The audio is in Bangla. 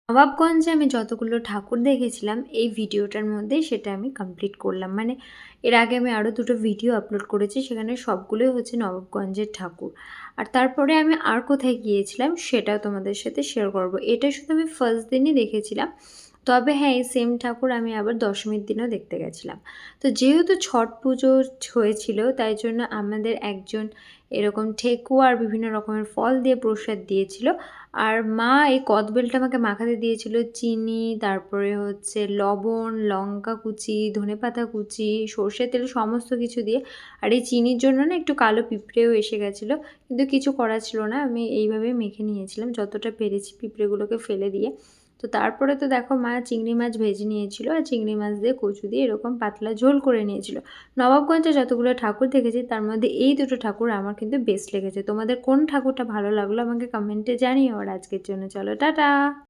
নবাবগঞ্জে আমি যতগুলো ঠাকুর দেখেছিলাম এই ভিডিওটার মধ্যেই সেটা আমি কমপ্লিট করলাম। মানে এর আগে আমি আরও ২ টো ভিডিও আপলোড করেছি, সেখানে সবগুলোই হচ্ছে নবাবগঞ্জের ঠাকুর। আর তারপরে আমি আর কোথায় গিয়েছিলাম সেটাও তোমাদের সাথে শেয়ার করব। এটা শুধু আমি ফার্স্ট দিনই দেখেছিলাম। তবে হ্যাঁ, এই সেম ঠাকুর আমি আবার দশমীর দিনও দেখতে গেছিলাম। তো যেহেতু ছট পুজো হয়েছিল তাই জন্য আমাদের একজন এরকম ঠেকুয়া আর বিভিন্ন রকমের ফল দিয়ে প্রসাদ দিয়েছিল। আর মা এই কদবেলটা আমাকে মাখাতে দিয়েছিল চিনি, তারপরে হচ্ছে লবণ, লঙ্কা কুচি, ধনেপাতা কুচি, সর্ষের তেল সমস্ত কিছু দিয়ে। আর এই চিনির জন্য না একটু কালো পিঁপড়েও এসে গেছিলো, কিন্তু কিছু করার ছিল না, আমি এইভাবেই মেখে নিয়েছিলাম যতটা পেরেছি পিঁপড়েগুলোকে ফেলে দিয়ে। তো তারপরে তো দেখো মা চিংড়ি মাছ ভেজে নিয়েছিল আর চিংড়ি মাছ দিয়ে কচু দিয়ে এরকম পাতলা ঝোল করে নিয়েছিল। নবাবগঞ্জে যতগুলো ঠাকুর দেখেছি তার মধ্যে এই দুটো ঠাকুর আমার কিন্তু বেস্ট লেগেছে। তোমাদের কোন ঠাকুরটা ভালো লাগলো আমাকে কমেন্টে জানিও। আর আজকের জন্য চলো টাটা।